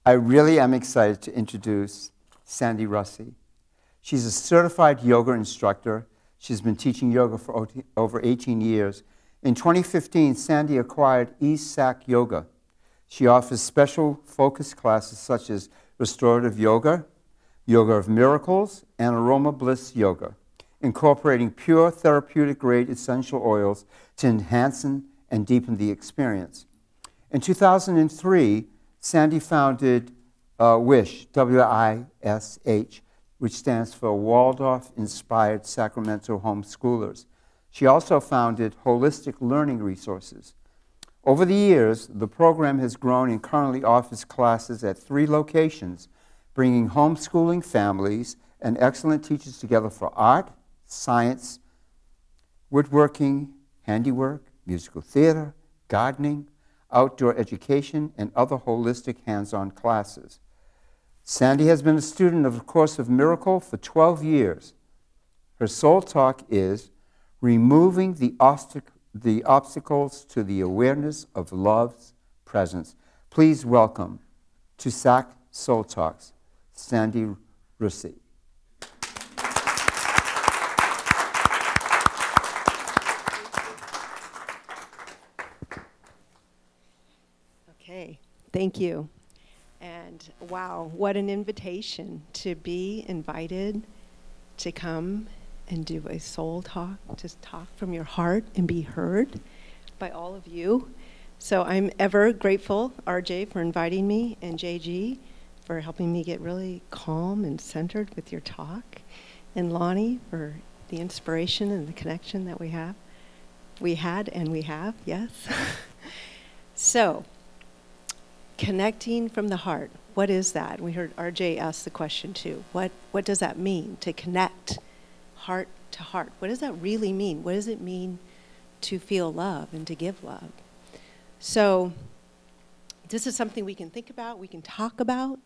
I really am excited to introduce Sandi Russi. She's a certified yoga instructor. She's been teaching yoga for over 18 years. In 2015, Sandi acquired Sac Yoga. She offers special focus classes such as restorative yoga, yoga of miracles, and aroma bliss yoga, incorporating pure therapeutic-grade essential oils to enhance and deepen the experience. In 2003, Sandi founded WISH, W-I-S-H, which stands for Waldorf-Inspired Sacramento Homeschoolers. She also founded Holistic Learning Resources. Over the years, the program has grown and currently offers classes at 3 locations, bringing homeschooling families and excellent teachers together for art, science, woodworking, handiwork, musical theater, gardening, outdoor education, and other holistic hands-on classes. Sandi has been a student of the Course of Miracle for 12 years. Her soul talk is removing the obstacles to the awareness of love's presence. Please welcome to SAC Soul Talks, Sandi Russi. Okay, thank you. And wow, what an invitation to be invited to come and do a soul talk, to talk from your heart and be heard by all of you. So I'm ever grateful, RJ, for inviting me, and JG for helping me get really calm and centered with your talk, and Lonnie for the inspiration and the connection that we have. We had and we have, yes. So, connecting from the heart, what is that? We heard RJ ask the question too. What does that mean, to connect heart to heart? What does that really mean? What does it mean to feel love and to give love? So this is something we can think about, we can talk about,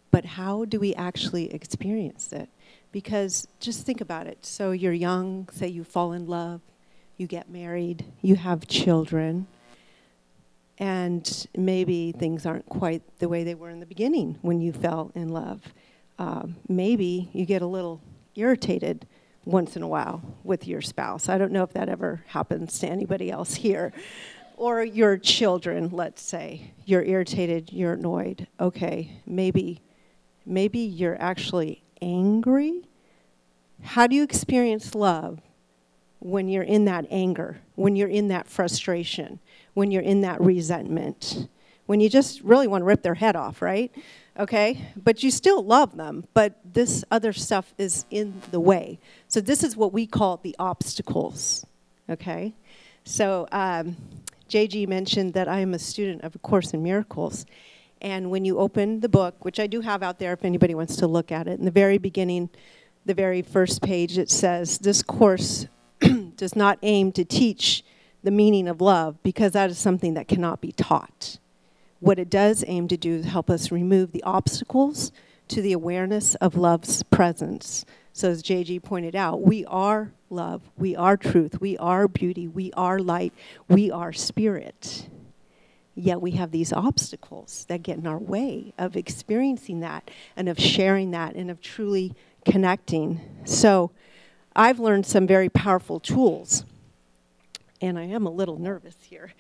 but how do we actually experience it? Because just think about it. So you're young, say you fall in love, you get married, you have children, and maybe things aren't quite the way they were in the beginning when you fell in love. Maybe you get a little irritated once in a while with your spouse. I don't know if that ever happens to anybody else here. Or your children, let's say. You're irritated, you're annoyed. Okay, maybe you're actually angry. How do you experience love when you're in that anger, when you're in that frustration, when you're in that resentment, when you just really want to rip their head off, right? Okay, but you still love them, but this other stuff is in the way. So this is what we call the obstacles, okay? So JG mentioned that I am a student of A Course in Miracles, and when you open the book, which I do have out there if anybody wants to look at it, in the very beginning, the very first page, it says, this course does not aim to teach the meaning of love, because that is something that cannot be taught. What it does aim to do is help us remove the obstacles to the awareness of love's presence. So as JG pointed out, we are love, we are truth, we are beauty, we are light, we are spirit. Yet we have these obstacles that get in our way of experiencing that and of sharing that and of truly connecting. So I've learned some very powerful tools. And I am a little nervous here.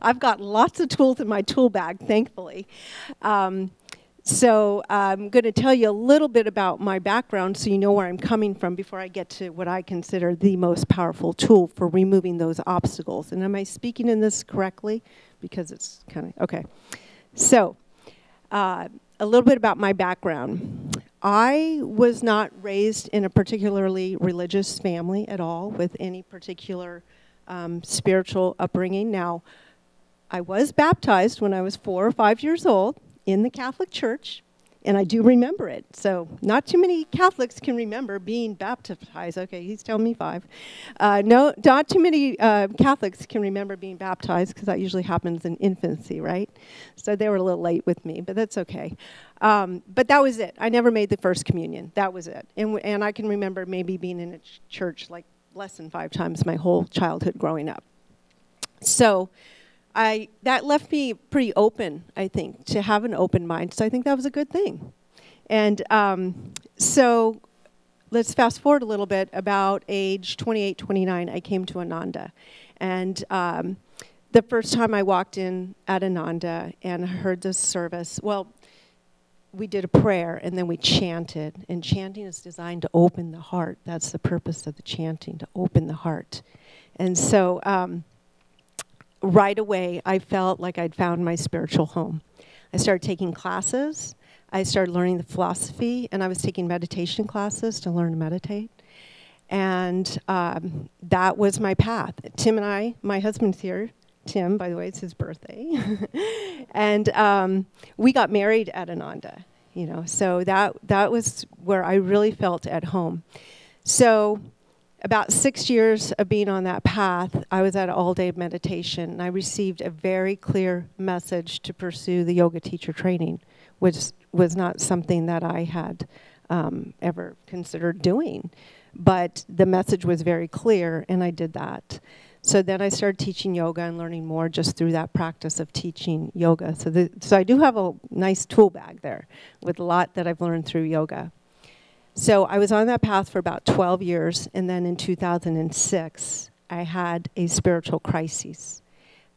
I've got lots of tools in my tool bag, thankfully. So I'm going to tell you a little bit about my background so you know where I'm coming from before I get to what I consider the most powerful tool for removing those obstacles. And am I speaking in this correctly? Because it's kind of, okay. So a little bit about my background. I was not raised in a particularly religious family at all with any particular spiritual upbringing. Now, I was baptized when I was 4 or 5 years old in the Catholic Church, and I do remember it. So not too many Catholics can remember being baptized. Okay, he's telling me 5. No, not too many Catholics can remember being baptized, because that usually happens in infancy, right? So they were a little late with me, but that's okay. But that was it. I never made the first communion. That was it. And I can remember maybe being in a church like less than 5 times my whole childhood growing up. So that left me pretty open, I think, to have an open mind. So I think that was a good thing. And so let's fast forward a little bit. About age 28, 29, I came to Ananda. And the first time I walked in at Ananda and heard this service, well, we did a prayer and then we chanted. And chanting is designed to open the heart. That's the purpose of the chanting, to open the heart. And so right away, I felt like I'd found my spiritual home. I started taking classes. I started learning the philosophy, and I was taking meditation classes to learn to meditate. And that was my path. Tim and I, my husband's here. Tim, by the way, it's his birthday. And we got married at Ananda, you know, so that was where I really felt at home. So about 6 years of being on that path, I was at an all-day meditation, and I received a very clear message to pursue the yoga teacher training, which was not something that I had ever considered doing. But the message was very clear, and I did that. So then I started teaching yoga and learning more just through that practice of teaching yoga. So I do have a nice tool bag there with a lot that I've learned through yoga. So I was on that path for about 12 years, and then in 2006, I had a spiritual crisis.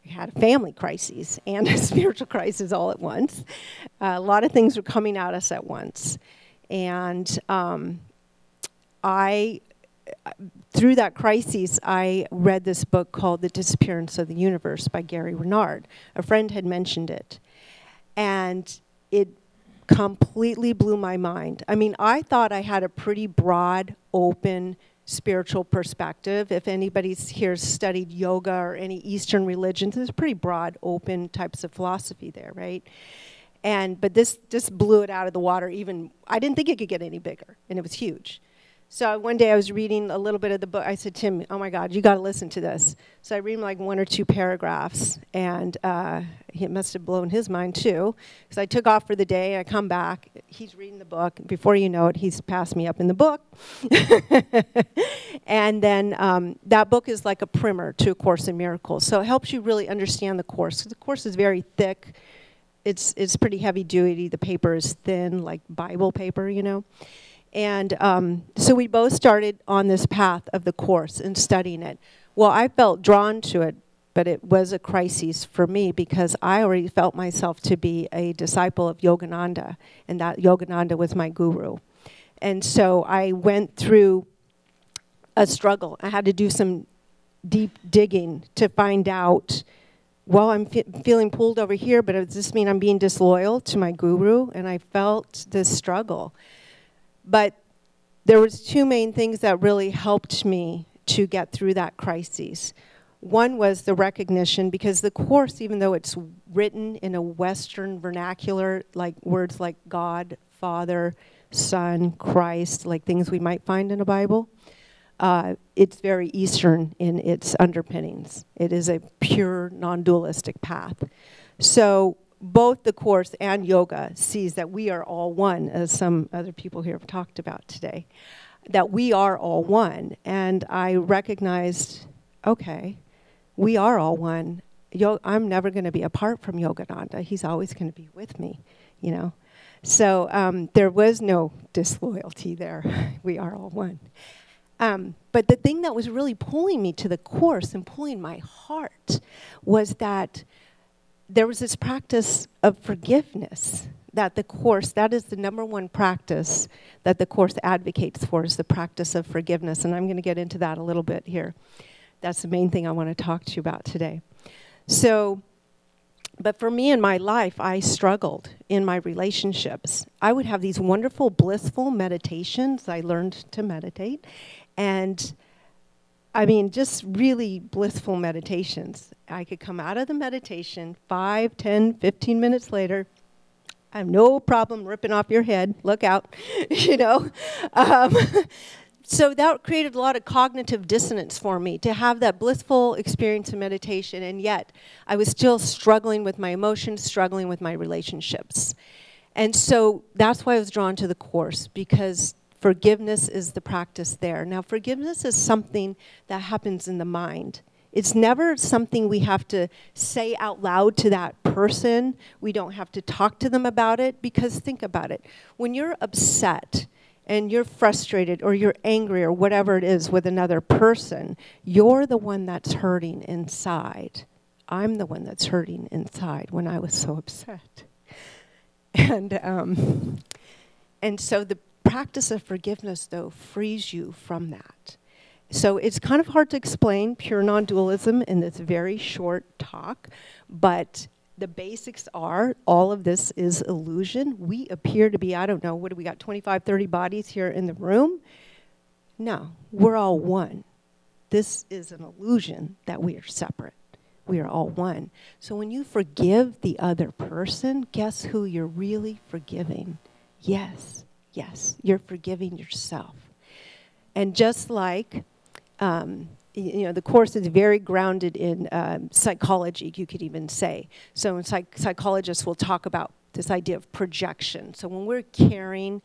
I had a family crisis and a spiritual crisis all at once. A lot of things were coming at us at once. And through that crisis, I read this book called The Disappearance of the Universe by Gary Renard. A friend had mentioned it. And it completely blew my mind. I mean, I thought I had a pretty broad, open, spiritual perspective. If anybody here studied yoga or any Eastern religions, there's pretty broad, open types of philosophy there, right? But this blew it out of the water. Even I didn't think it could get any bigger, and it was huge. So one day I was reading a little bit of the book. I said, Tim, oh my God, you got to listen to this. So I read like 1 or 2 paragraphs, and it must have blown his mind too. Because I took off for the day, I come back, he's reading the book. Before you know it, he's passed me up in the book. And then that book is like a primer to A Course in Miracles. So it helps you really understand the Course. The Course is very thick. It's pretty heavy duty. The paper is thin, like Bible paper, you know. And so we both started on this path of the Course and studying it. Well, I felt drawn to it, but it was a crisis for me because I already felt myself to be a disciple of Yogananda, and that Yogananda was my guru. And so I went through a struggle. I had to do some deep digging to find out, well, I'm feeling pulled over here, but does this mean I'm being disloyal to my guru? And I felt this struggle. But there was 2 main things that really helped me to get through that crisis. One was the recognition, because the Course, even though it's written in a Western vernacular, like words like God, Father, Son, Christ, like things we might find in a Bible, it's very Eastern in its underpinnings. It is a pure, non-dualistic path. So both the Course and yoga sees that we are all one, as some other people here have talked about today, that we are all one. And I recognized, okay, we are all one. I'm never going to be apart from Yogananda. He's always going to be with me, you know. So there was no disloyalty there. We are all one. But the thing that was really pulling me to the Course and pulling my heart was that there was this practice of forgiveness that the Course, that is the #1 practice that the Course advocates for, is the practice of forgiveness. And I'm going to get into that a little bit here. That's the main thing I want to talk to you about today. So, but for me in my life, I struggled in my relationships. I would have these wonderful, blissful meditations. I learned to meditate. And I mean, just really blissful meditations. I could come out of the meditation 5, 10, 15 minutes later. I have no problem ripping off your head. Look out, you know. So that created a lot of cognitive dissonance for me, to have that blissful experience of meditation, and yet I was still struggling with my emotions, struggling with my relationships. And so that's why I was drawn to the Course, because forgiveness is the practice there. Now, forgiveness is something that happens in the mind. It's never something we have to say out loud to that person. We don't have to talk to them about it, because think about it. When you're upset and you're frustrated or you're angry or whatever it is with another person, you're the one that's hurting inside. I'm the one that's hurting inside when I was so upset. And so the practice of forgiveness, though, frees you from that. So it's kind of hard to explain pure non-dualism in this very short talk, but the basics are all of this is illusion. We appear to be, I don't know, what do we got, 25, 30 bodies here in the room? No, we're all one. This is an illusion that we are separate. We are all one. So when you forgive the other person, guess who you're really forgiving? Yes, you're forgiving yourself. And just like, the Course is very grounded in psychology, you could even say. So psychologists will talk about this idea of projection. So when we're carrying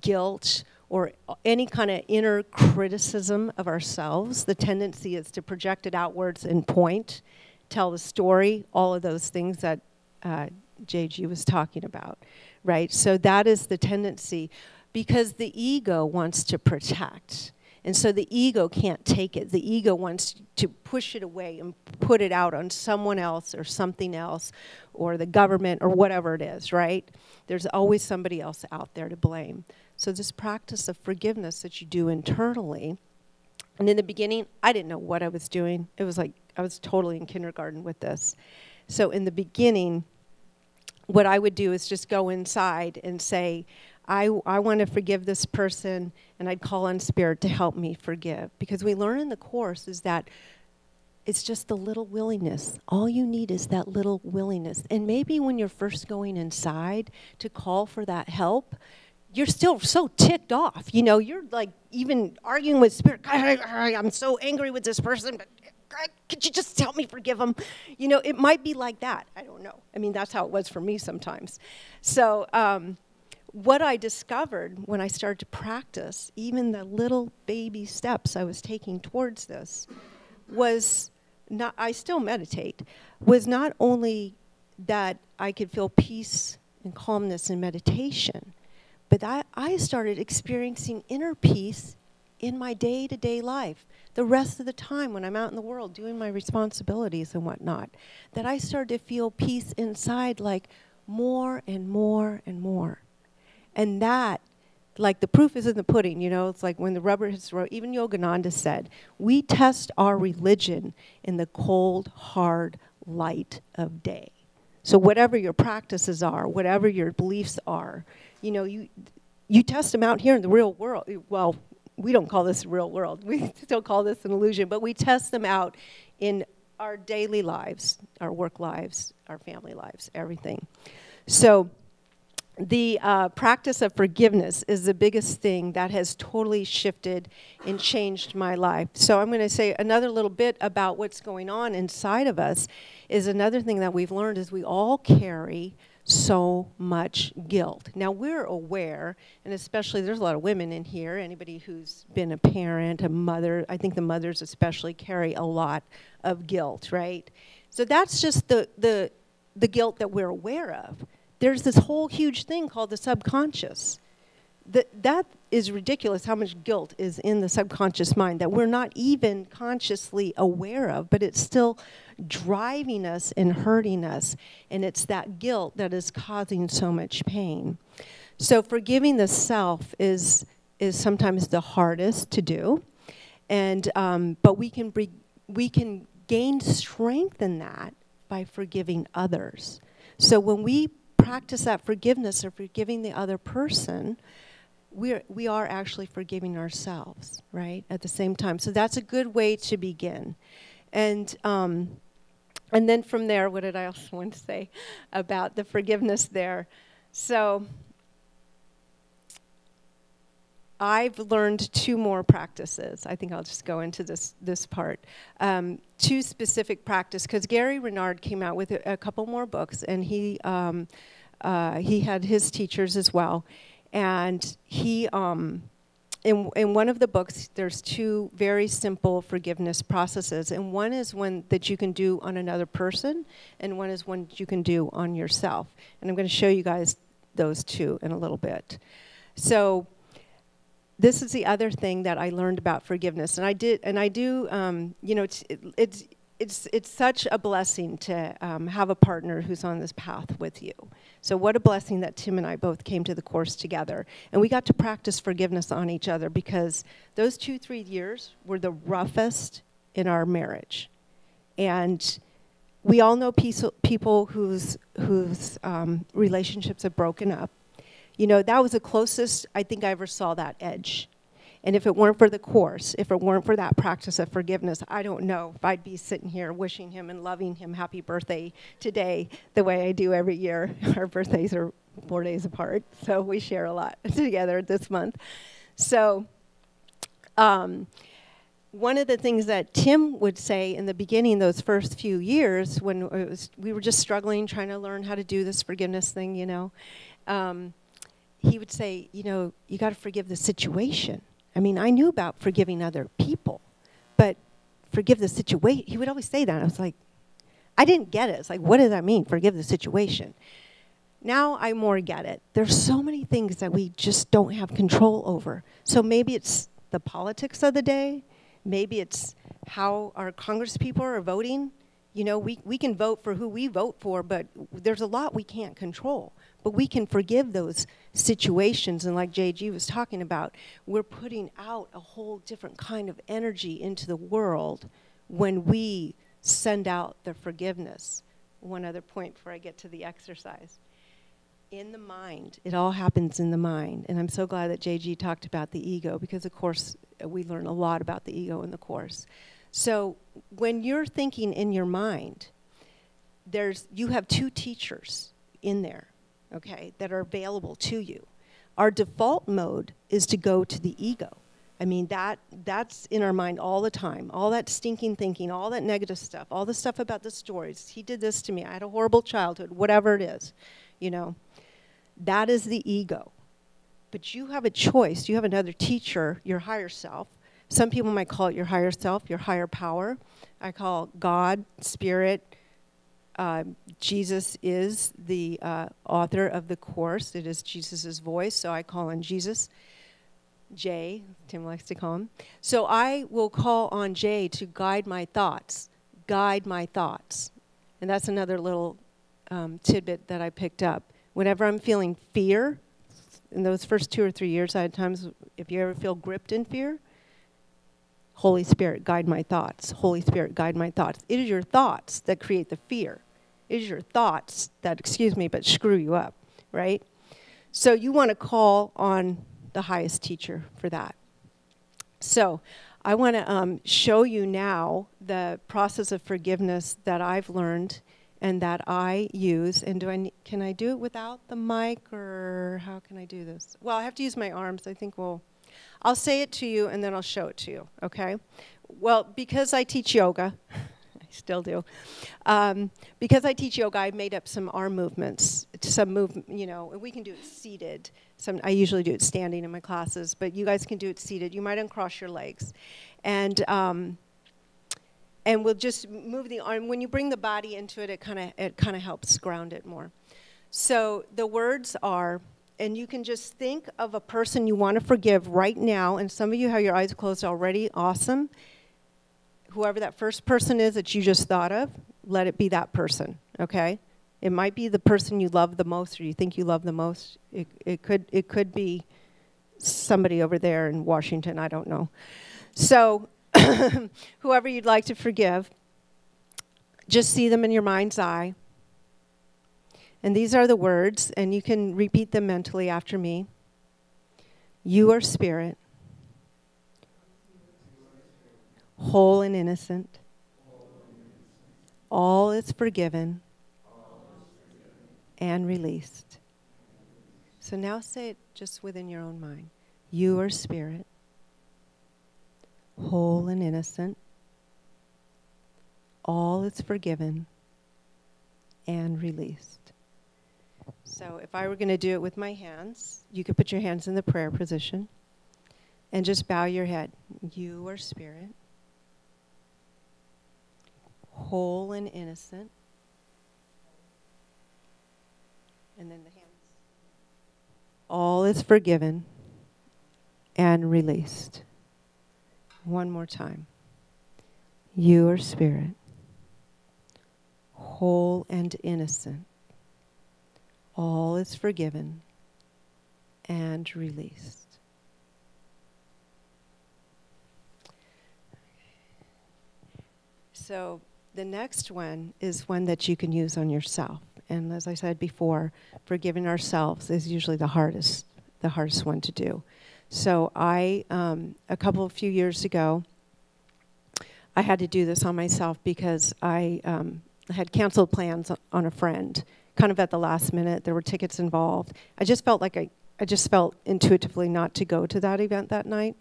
guilt or any kind of inner criticism of ourselves, the tendency is to project it outwards and point, tell the story, all of those things that JG was talking about, right? So that is the tendency, because the ego wants to protect. And so the ego can't take it. The ego wants to push it away and put it out on someone else or something else or the government or whatever it is, right? There's always somebody else out there to blame. So this practice of forgiveness that you do internally, and in the beginning, I didn't know what I was doing. It was like I was totally in kindergarten with this. So in the beginning, what I would do is just go inside and say, I want to forgive this person, and I'd call on Spirit to help me forgive. Because we learn in the Course is that it's just the little willingness. All you need is that little willingness. And maybe when you're first going inside to call for that help, you're still so ticked off. You know, you're like even arguing with Spirit. I'm so angry with this person, but could you just help me forgive them? You know, it might be like that. I don't know. I mean, that's how it was for me sometimes. So what I discovered when I started to practice, even the little baby steps I was taking towards this, was not, I still meditate, was not only that I could feel peace and calmness in meditation, but I started experiencing inner peace in my day-to-day life. The rest of the time when I'm out in the world doing my responsibilities and whatnot, that I started to feel peace inside, like more and more and more. And that, like the proof is in the pudding, you know, it's like when the rubber hits the road. Even Yogananda said, we test our religion in the cold, hard light of day. So whatever your practices are, whatever your beliefs are, you know, you test them out here in the real world. Well, we don't call this the real world. We still call this an illusion, but we test them out in our daily lives, our work lives, our family lives, everything. So the practice of forgiveness is the biggest thing that has totally shifted and changed my life. So I'm going to say another little bit about what's going on inside of us. Is another thing that we've learned is we all carry so much guilt. Now we're aware, and especially there's a lot of women in here, anybody who's been a parent, a mother, I think the mothers especially carry a lot of guilt, right? So that's just the guilt that we're aware of. There's this whole huge thing called the subconscious. That is ridiculous how much guilt is in the subconscious mind that we're not even consciously aware of, but it's still driving us and hurting us. And it's that guilt that is causing so much pain. So forgiving the self is sometimes the hardest to do. And but we can gain strength in that by forgiving others. So when we practice that forgiveness or forgiving the other person, we are actually forgiving ourselves, right, at the same time. So that's a good way to begin. And then from there, what did I also want to say about the forgiveness there? So I've learned 2 more practices. I think I'll just go into this part. 2 specific practices, because Gary Renard came out with a couple more books, and he had his teachers as well. And he in one of the books, there's two very simple forgiveness processes, and one is one that you can do on another person, and one is one you can do on yourself. And I'm going to show you guys those two in a little bit. So this is the other thing that I learned about forgiveness, and I do. You know, it's such a blessing to have a partner who's on this path with you. So what a blessing that Tim and I both came to the course together. And we got to practice forgiveness on each other, because those 2-3 years were the roughest in our marriage. And we all know people whose relationships have broken up. You know, that was the closest I think I ever saw that edge. And if it weren't for the course, if it weren't for that practice of forgiveness, I don't know if I'd be sitting here wishing him and loving him happy birthday today the way I do every year. Our birthdays are 4 days apart, so we share a lot together this month. So one of the things that Tim would say in the beginning, those first few years, when we were just struggling, trying to learn how to do this forgiveness thing, you know, he would say, you know, you got to forgive the situation. I mean, I knew about forgiving other people, but forgive the situation. He would always say that. I was like, I didn't get it. It's like, what does that mean, forgive the situation? Now I more get it. There's so many things that we just don't have control over. So maybe it's the politics of the day. Maybe it's how our Congress people are voting. You know, we can vote for who we vote for, but there's a lot we can't control. But we can forgive those situations, and like JG was talking about, we're putting out a whole different kind of energy into the world when we send out the forgiveness. One other point before I get to the exercise. In the mind, it all happens in the mind, and I'm so glad that JG talked about the ego, because of course we learn a lot about the ego in the course. So when you're thinking in your mind, you have two teachers in there, okay, that are available to you. Our default mode is to go to the ego. I mean, that's in our mind all the time. All that stinking thinking, all that negative stuff, all the stuff about the stories. He did this to me. I had a horrible childhood, whatever it is, you know. That is the ego. But you have a choice. You have another teacher, your higher self. Some people might call it your higher self, your higher power. I call God, Spirit. Jesus is the author of the Course. It is Jesus' voice, so I call on Jesus. Jay, Tim likes to call him. So I will call on Jay to guide my thoughts. Guide my thoughts. And that's another little tidbit that I picked up. Whenever I'm feeling fear, in those first 2 or 3 years, I had times, if you ever feel gripped in fear, Holy Spirit, guide my thoughts. Holy Spirit, guide my thoughts. It is your thoughts that create the fear. It is your thoughts that, excuse me, but screw you up, right? So you want to call on the highest teacher for that. So I want to show you now the process of forgiveness that I've learned and that I use. And can I do it without the mic, or how can I do this? Well, I have to use my arms. I think I'll say it to you and then I'll show it to you, okay? Well, because I teach yoga, I still do. Because I teach yoga, I made up some arm movements, you know, and we can do it seated. I usually do it standing in my classes, but you guys can do it seated. You might uncross your legs. And we'll just move the arm. When you bring the body into it, it kind of helps ground it more. So the words are, and you can just think of a person you want to forgive right now, and some of you have your eyes closed already. Awesome. Whoever that first person is that you just thought of, let it be that person, okay? It might be the person you love the most, or you think you love the most. It could be somebody over there in Washington, I don't know. So whoever you'd like to forgive, just see them in your mind's eye. And these are the words, and you can repeat them mentally after me. You are spirit, whole and innocent. All is forgiven and released. So now say it just within your own mind. You are spirit, whole and innocent. All is forgiven and released. So if I were going to do it with my hands, you could put your hands in the prayer position. And just bow your head. You are spirit, whole and innocent. And then the hands. All is forgiven and released. One more time. You are spirit, whole and innocent. All is forgiven and released. So the next one is one that you can use on yourself. And as I said before, forgiving ourselves is usually the hardest one to do. So I, a few years ago, I had to do this on myself because I had canceled plans on a friend, kind of at the last minute. There were tickets involved. I just felt intuitively not to go to that event that night.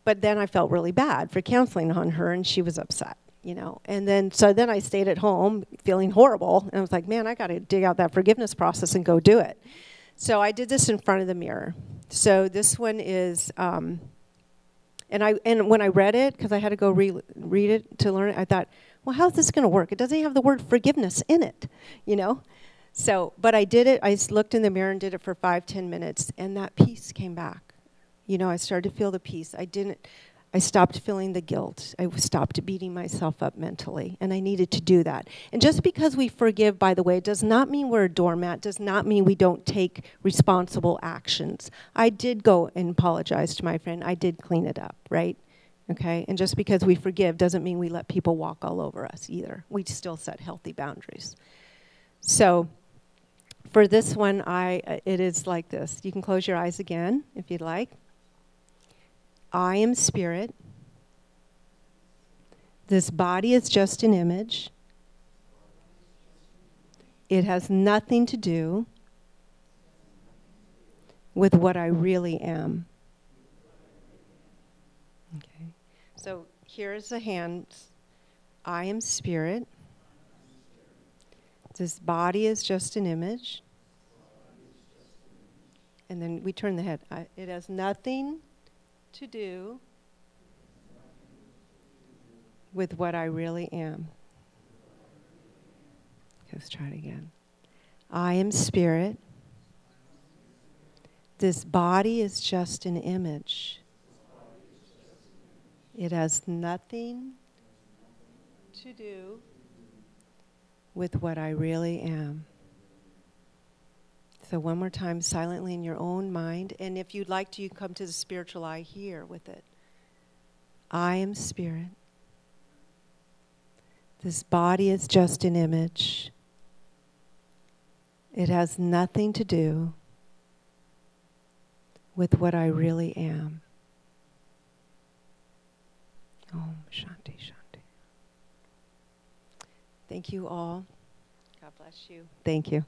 But then I felt really bad for canceling on her, and she was upset, you know. And then I stayed at home feeling horrible, and I was like, man, I got to dig out that forgiveness process and go do it. So I did this in front of the mirror. So this one is, and when I read it, because I had to go read it to learn it, I thought, well, how's this going to work? It doesn't have the word forgiveness in it, you know? So, but I did it. I looked in the mirror and did it for 5-10 minutes, and that peace came back. You know, I started to feel the peace. I stopped feeling the guilt. I stopped beating myself up mentally, and I needed to do that. And just because we forgive, by the way, does not mean we're a doormat, does not mean we don't take responsible actions. I did go and apologize to my friend. I did clean it up, right? Okay? And just because we forgive doesn't mean we let people walk all over us either. We still set healthy boundaries. So for this one, it is like this. You can close your eyes again if you'd like. I am spirit. This body is just an image. It has nothing to do with what I really am. Okay. So here is the hands. I am spirit. This body is just an image. And then we turn the head. It has nothing to do with what I really am. Okay, let's try it again. I am spirit. This body is just an image. It has nothing to do with what I really am. So one more time, silently in your own mind. And if you'd like to, you come to the spiritual eye here with it. I am spirit. This body is just an image. It has nothing to do with what I really am. Om Shanti Shanti. Thank you all. God bless you. Thank you.